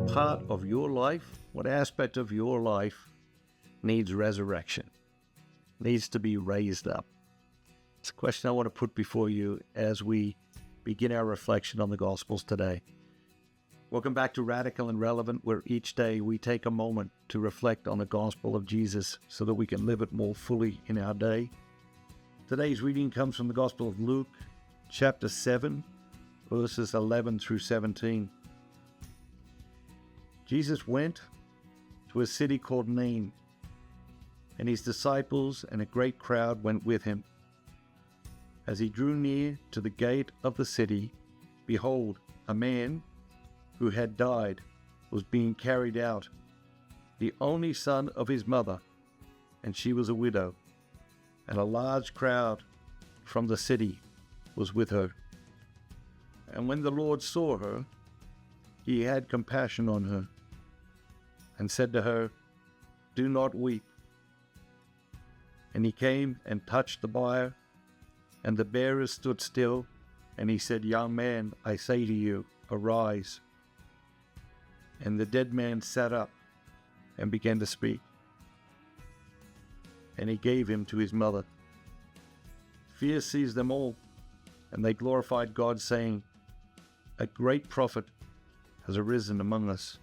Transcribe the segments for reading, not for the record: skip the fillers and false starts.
part of your life, what aspect of your life needs resurrection, needs to be raised up? It's a question I want to put before you as we begin our reflection on the Gospels today. Welcome back to Radical and Relevant, where each day we take a moment to reflect on the Gospel of Jesus so that we can live it more fully in our day. Today's reading comes from the Gospel of Luke, chapter 7, verses 11 through 17. Jesus went to a city called Nain, and his disciples and a great crowd went with him. As he drew near to the gate of the city, behold, a man who had died was being carried out, the only son of his mother, and she was a widow, and a large crowd from the city was with her. And when the Lord saw her, he had compassion on her, and said to her, "Do not weep." And he came and touched the bier, and the bearers stood still, and he said, "Young man, I say to you, arise." And the dead man sat up and began to speak. And he gave him to his mother. Fear seized them all, and they glorified God, saying, "A great prophet has arisen among us,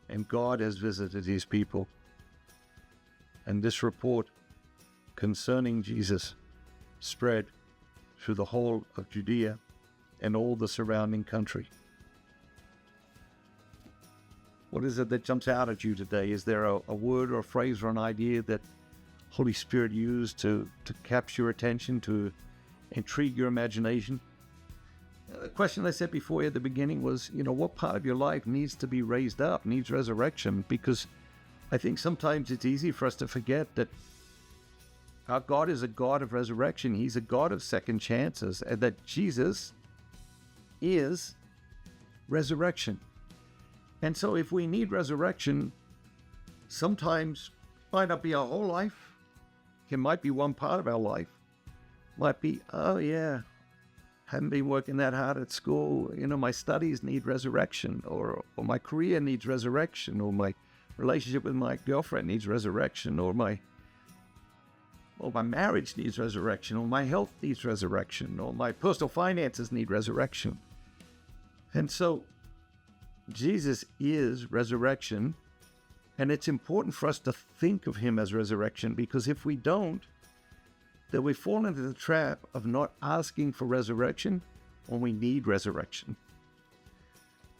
and God has visited his people." And this report concerning Jesus spread through the whole of Judea and all the surrounding country. What is it that jumps out at you today? Is there a word or a phrase or an idea that Holy Spirit used to capture your attention, to intrigue your imagination? The question I said before you at the beginning was, what part of your life needs to be raised up, needs resurrection? Because I think sometimes it's easy for us to forget that our God is a God of resurrection. He's a God of second chances, and that Jesus is resurrection. And so if we need resurrection, sometimes it might not be our whole life. It might be one part of our life. Might be, haven't been working that hard at school. My studies need resurrection, or my career needs resurrection, or my relationship with my girlfriend needs resurrection, or my marriage needs resurrection, or my health needs resurrection, or my personal finances need resurrection. And so Jesus is resurrection, and it's important for us to think of him as resurrection, because if we don't, then we fall into the trap of not asking for resurrection when we need resurrection.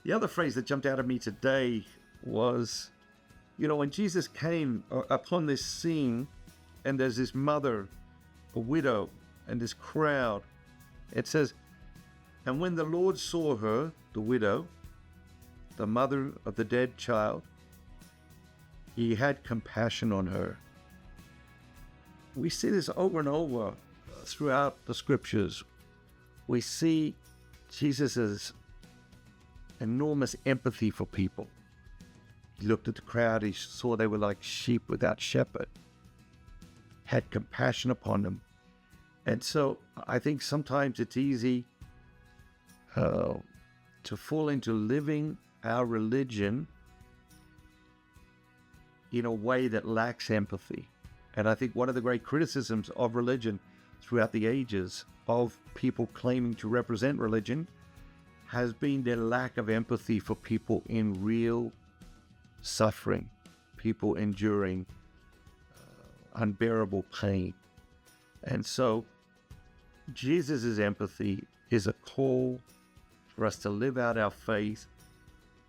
The other phrase that jumped out at me today was, when Jesus came upon this scene, and there's this mother, a widow, and this crowd, it says, "And when the Lord saw her," the widow, the mother of the dead child, "he had compassion on her." We see this over and over throughout the scriptures. We see Jesus' enormous empathy for people. He looked at the crowd, he saw they were like sheep without shepherd, had compassion upon them. And so I think sometimes it's easy to fall into living our religion in a way that lacks empathy. And I think one of the great criticisms of religion throughout the ages, of people claiming to represent religion, has been their lack of empathy for people in real suffering, people enduring unbearable pain. And so Jesus' empathy is a call for us to live out our faith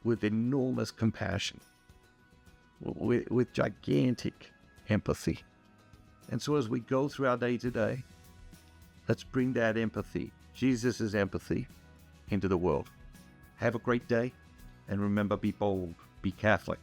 with enormous compassion, with gigantic empathy. And so as we go through our day today, let's bring that empathy, Jesus' empathy, into the world. Have a great day, and remember, be bold, be Catholic.